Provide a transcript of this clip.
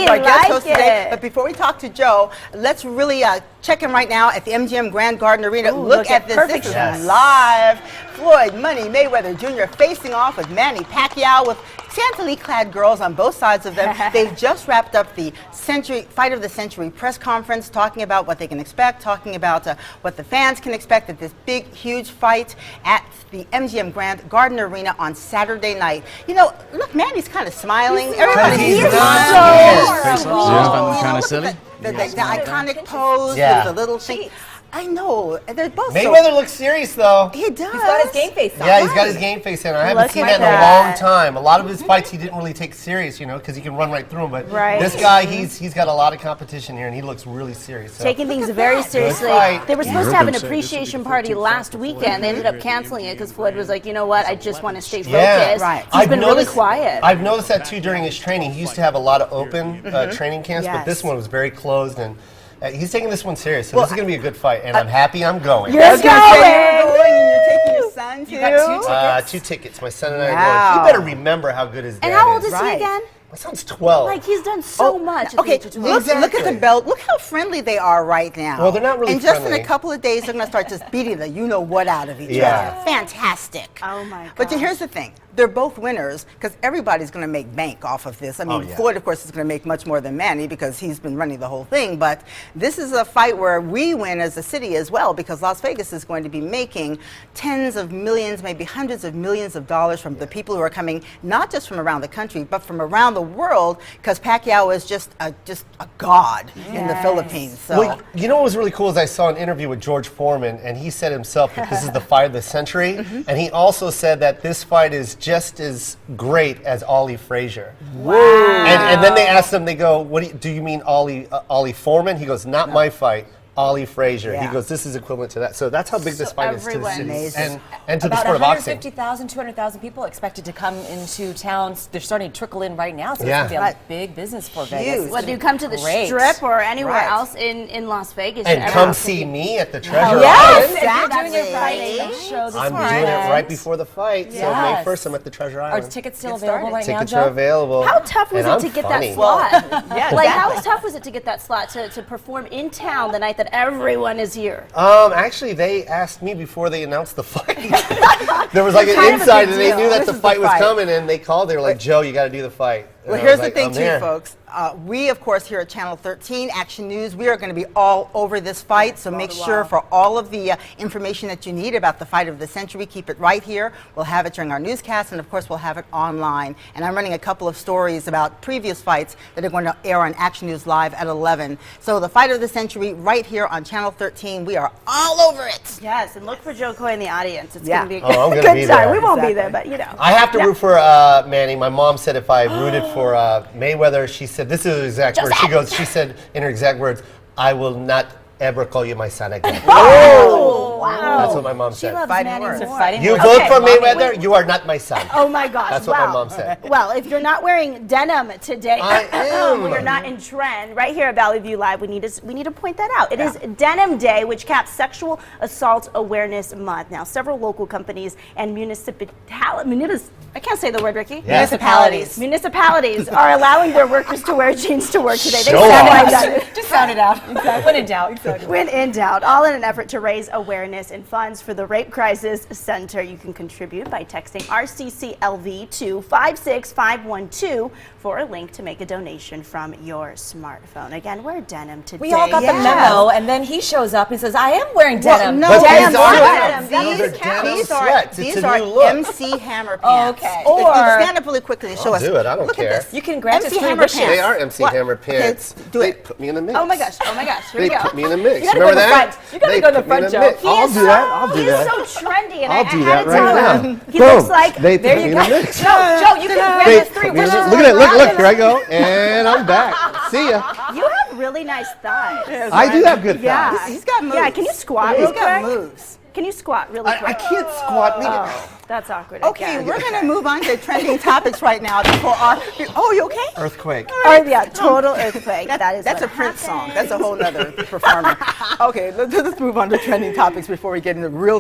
We our guest host like today. it. But before we talk to Joe, let's really check in right now at the MGM Grand Garden Arena. Ooh, look at this. perfect This shot. is live. Floyd Money Mayweather Jr. facing off with Manny Pacquiao with scantily-clad girls on both sides of them. They've just wrapped up the Fight of the Century press conference, talking about what they can expect, talking about what the fans can expect at this big, huge fight at the MGM Grand Garden Arena on Saturday night. You know, look, Manny's kind of smiling. Everybody's kind of silly. The iconic pose Yeah. with the little thing. I know. They're both Mayweather looks serious, though. He does. He's got his game face on. Yeah, he's got his game face in. I haven't Look seen at that in a that. long time. A lot of his fights he didn't really take serious, you know, because he can run right through them. But Right. this guy, he's got a lot of competition here, and he looks really serious. So. Taking things very seriously. fight. They were supposed to have an appreciation party last weekend. They ended up canceling it because Floyd was like, you know what, I just want to stay focused. Yeah. Right. He's been really quiet. I've noticed that too during his training. He used to have a lot of open training camps, but this Yes. one was very closed, and he's taking this one serious. So this is going to be a good fight, and I'm happy I'm going. You're You're going. and you're taking your son too. You got 2 tickets. 2 tickets. My son and I are Wow. going. He better remember how good his dad And how old is Right. he again? My son's 12. Like, he's done so much at the Okay, age of 12. look at the belt. Look how friendly they are right now. Well, they're not really And just in friendly. a couple of days, they're going to start just beating the you-know-what out of each Yeah. other. Fantastic. Oh, my But gosh. here's the thing. They're both winners because everybody's going to make bank off of this. I mean, yeah. Floyd, of course, is going to make much more than Manny because he's been running the whole thing. But this is a fight where we win as a city as well because Las Vegas is going to be making tens of millions, maybe hundreds of millions of dollars from the people who are coming, not just from around the country, but from around the world because Pacquiao is just a god in the Philippines. So. Well, you know what was really cool is I saw an interview with George Foreman, and he said himself that this is the fight of the century, and he also said that this fight is just as great as Ollie Frazier. Wow. And then they asked him, they go, "What do you mean Ollie Foreman?" He goes, "Not my fight. Ollie Frazier." Yeah. He goes, "This is equivalent to that." So that's how big this fight is to the everyone- city Amazing. and to the About sport of boxing. 150,000, 200,000 people expected to come into town. They're starting to trickle in right now, so Yeah. it's going to be a big business for Vegas. It's Whether gonna you be come to the great. Strip or anywhere Right. else in Las Vegas. And everyone's come gonna see be- me at the Treasure Yes! Island. If you're doing your Exactly. fight show this I'm weekend. doing it right before the fight, so May Yes. 1st I'm at the Treasure Are Island. tickets still Get available started. right now, Tickets Joe? are available. How tough was and it I'm to get funny. that slot? yeah, Like, how exactly. tough was it to get that slot to perform in town the night that everyone is here? Actually, they asked me before they announced the fight. There was like It's an kind of a inside, big and they deal. knew that This the is the fight was fight. coming, and they called. They were like, "Joe, you got to do the fight." And Well, I here's was the like, thing, "I'm too, there." folks. We, of course, here at Channel 13, Action News, we are going to be all over this fight. So make sure for all of the information that you need about the fight of the century, keep it right here. We'll have it during our newscast, and of course, we'll have it online. And I'm running a couple of stories about previous fights that are going to air on Action News Live at 11. So the fight of the century right here on Channel 13. We are all over it. Yes, and look for Joe Coy in the audience. It's Yeah. going to be a Oh, I'm good, gonna be time. there. We won't be Exactly. there, but you know. I have to root for Manny. My mom said if I rooted for Mayweather, she said, this is her exact words. She said in her exact words, "I will not ever call you my son again." Oh, wow. That's what my mom She said. loves Fighting Manny words. more. Fighting You words. vote Okay, for Mommy, Mayweather, you are not my son. Oh my gosh! That's what wow. my mom said. Well, if you're not wearing denim today, I am. well, you're not in trend. Right here at Valley View Live, we need to point that out. It is Denim Day, which caps Sexual Assault Awareness Month. Now, several local companies and I can't say the word, Ricky. Yeah. Municipalities are allowing their workers to wear jeans to work today. They Show sound off. like that. Just sound it out. When in doubt. When in doubt, all in an effort to raise awareness and funds for the Rape Crisis Center. You can contribute by texting RCCLV to 56512 for a link to make a donation from your smartphone. Again, wear denim today. We all got the Yes. memo, and then he shows up and says, "I am wearing denim." no, But denim these are sweats. denim. These are denim These are, sweats. It's these a are new look. MC Hammer pants. Okay. If you Or- stand up really quickly and show I'll us. do it. I don't Look care. At this. You can grant us MC free Hammer wishes. pants. They are MC What? Hammer Okay, pants. do They it. put me in a mix. Oh my gosh, Here They we go. put me in a mix. You gotta Remember go in the that? front. You gotta They go in the put me front, a Joe. mix. He I'll is do that. I'll do He's that. so trendy, and I'll I do had that to right tell now. him. He Boom. looks like They There put you me go. in a mix. Joe, you can grant They us 3 put me in wishes. a- Look at it. Look. Here I go. And I'm back. See ya. you have really nice thighs. I do have good Yeah. thighs. He's got moves. Yeah, can you squat He's real got quick? moves. Can you squat really quick? I can't squat. Oh, that's awkward. Okay, again. we're going to move on to trending topics right now. Before our, oh, you okay? Earthquake. Oh, yeah, total earthquake. That's a what Prince song. happened. That's a whole nother performance. Okay, let's move on to trending topics before we get into real